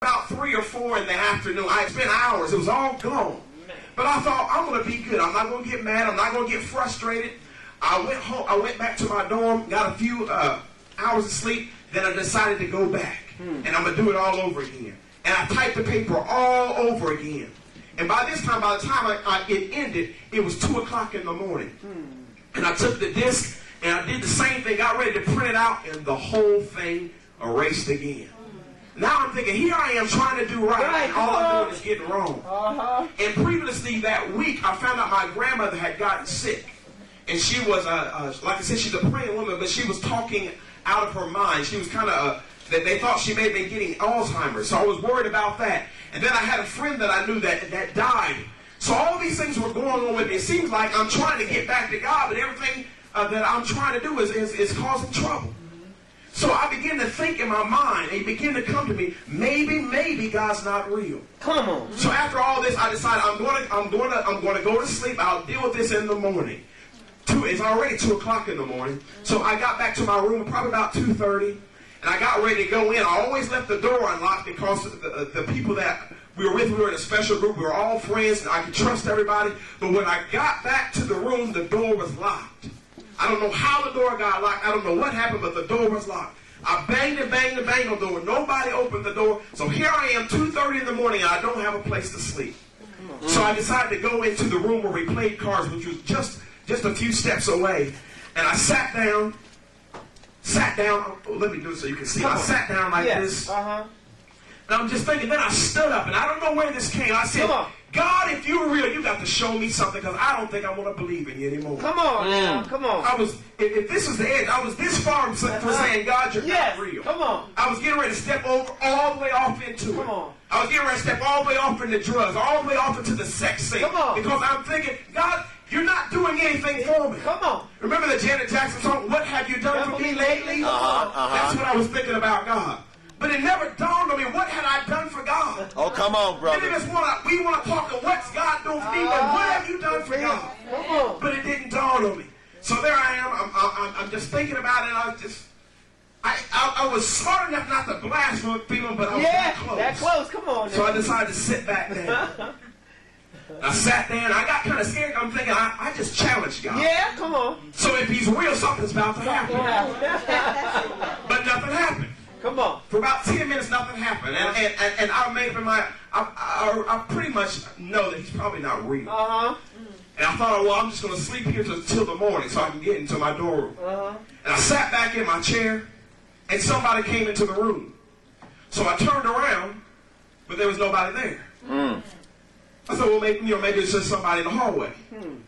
about 3 or 4 in the afternoon. I had spent hours. It was all gone. But I thought, I'm going to be good. I'm not going to get mad. I'm not going to get frustrated. I went home. I went back to my dorm, got a few hours of sleep. Then I decided to go back. And I'm going to do it all over again. And I typed the paper all over again. And by the time it ended, it was 2 o'clock in the morning. And I took the disc and I did the same thing, got ready to print it out, and the whole thing erased again. Now I'm thinking, here I am trying to do right, and all I'm doing is getting wrong. And previously that week, I found out my grandmother had gotten sick. And she was, like I said, she's a praying woman, but she was talking out of her mind. She was kind of, they thought she may have been getting Alzheimer's. So I was worried about that. And then I had a friend that I knew that died. So all these things were going on with me. It seems like I'm trying to get back to God, but everything that I'm trying to do is causing trouble. So I began to think in my mind, and it began to come to me, maybe God's not real. Come on. So after all this, I decided I'm going to go to sleep. I'll deal with this in the morning. It's already 2 o'clock in the morning. So I got back to my room probably about 2:30, and I got ready to go in. I always left the door unlocked because the people that we were with, we were in a special group. We were all friends, and I could trust everybody. But when I got back to the room, the door was locked. I don't know how the door got locked. I don't know what happened, but the door was locked. I banged and banged and banged on the door. Nobody opened the door. So here I am, 2:30 in the morning, and I don't have a place to sleep. So I decided to go into the room where we played cards, which was just a few steps away. And I sat down. Oh, let me do it so you can see. I sat down like this. And I'm just thinking, then I stood up, and I don't know where this came. I said, God, if you're real, you got to show me something, because I don't think I want to believe in you anymore. Come on, now, come on. If this was the edge, I was this far from saying, God, you're not real. Come on. I was getting ready to step over all the way off into it. Come on. I was getting ready to step all the way off into drugs, all the way off into the sex scene. Come on. Because I'm thinking, God, you're not doing anything for me. Come on. Remember the Janet Jackson song, What Have You Done For Me Lately? That's what I was thinking about God. But it never dawned on me, what had I done for God? Oh, come on, brother. We want to talk of what's God doing for me, but what have you done for God? Come on. But it didn't dawn on me. So there I am. I'm just thinking about it. And I was smart enough not to blaspheme, but I was that close. That close. Come on. So I decided to sit back down. I sat there and I got kind of scared. I'm thinking, I just challenged God. Yeah, come on. So if he's real, something's about to happen. But nothing happened. Come on. For about 10 minutes, nothing happened. And I made up in my, I pretty much know that he's probably not real. And I thought, well, I'm just going to sleep here till the morning so I can get into my dorm room. And I sat back in my chair, and somebody came into the room. So I turned around, but there was nobody there. I thought, well, maybe it's just somebody in the hallway.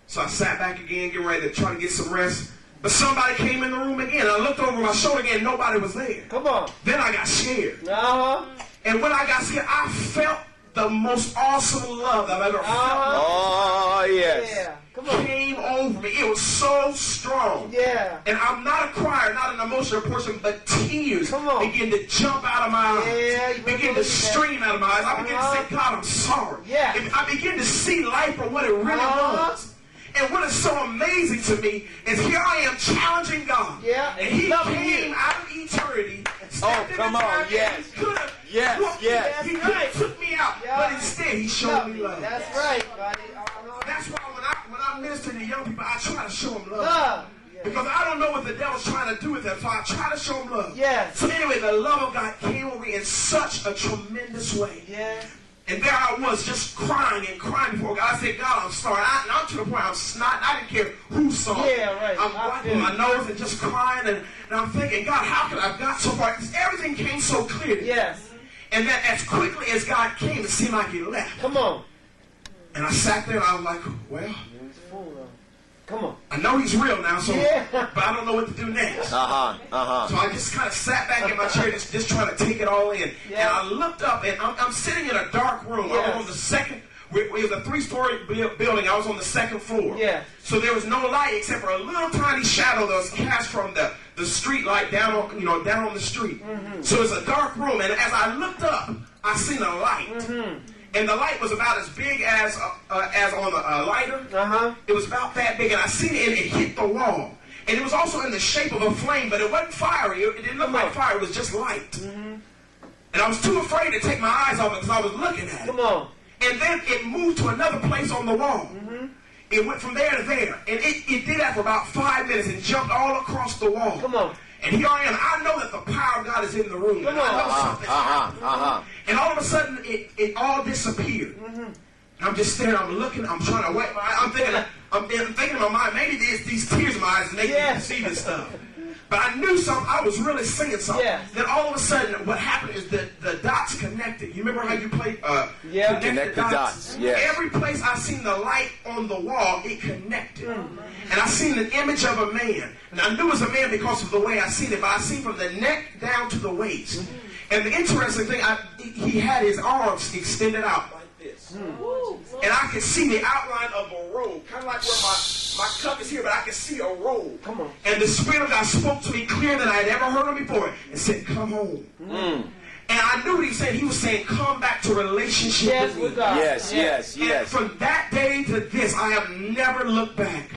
So I sat back again, getting ready to try to get some rest. But somebody came in the room again. I looked over my shoulder again, nobody was there. Come on. Then I got scared. And when I got scared, I felt the most awesome love I've ever felt. Oh, yes. Yeah. Come on. Came over me. It was so strong. Yeah. And I'm not a crier, not an emotional person, but tears begin to jump out of my eyes. Yeah, begin to stream out of my eyes. I begin to say, God, I'm sorry. Yeah. And I begin to see life for what it really was. And what is so amazing to me is here I am challenging God. Yeah. And he came out of eternity. Oh, come on. Yes. Yes. He could have took me out. But instead, he showed me love. That's right, buddy. That's why when I minister to young people, I try to show them love. Because I don't know what the devil's trying to do with them, so I try to show them love. Yes. So anyway, the love of God came over me in such a tremendous way. Yeah. And there I was just crying and crying before God. I said, God, I'm sorry. I'm to the point I'm snot. I didn't care who saw me. Yeah, right. I'm wiping my nose and just crying. And I'm thinking, God, how could I have got so far? Because everything came so clear to me. Yes. And then as quickly as God came, it seemed like he left. Come on. And I sat there and I was like, well, come on. I know he's real now, so but I don't know what to do next. So I just kind of sat back in my chair, just trying to take it all in. And I looked up, and I'm sitting in a dark room. I was on the second. It was a 3-story building. I was on the second floor. Yeah. So there was no light except for a little tiny shadow that was cast from the street light down on the street. So it's a dark room, and as I looked up, I seen a light. And the light was about as big as on a lighter. It was about that big, and I seen it, and it hit the wall. And it was also in the shape of a flame, but it wasn't fiery. It didn't look like fire. It was just light. And I was too afraid to take my eyes off it because I was looking at it. Come on. And then it moved to another place on the wall. It went from there to there. And it did that for about 5 minutes and jumped all across the wall. Come on. And here I am. I know that the power of God is in the room. Come And I know on. something's happening. And all of a sudden, it all disappeared. I'm just staring. I'm looking. I'm trying to wipe my eyes. I'm thinking in my mind, maybe these tears in my eyes make me see this stuff. But I knew something. I was really seeing something. Yeah. Then all of a sudden, what happened is that the dots connected. You remember how you played Connect the dots. Yes. Every place I seen the light on the wall, it connected. And I seen an image of a man. And I knew it was a man because of the way I seen it. But I seen from the neck down to the waist. And the interesting thing, he had his arms extended out like this. And I could see the outline of a robe. Kind of like where my cup is here, but I could see a robe. Come on. And the Spirit of God spoke to me clearer than I had ever heard him before and said, come home. And I knew what he said. He was saying, come back to relationship with me. God. Yes, yes, And yes. from that day to this, I have never looked back.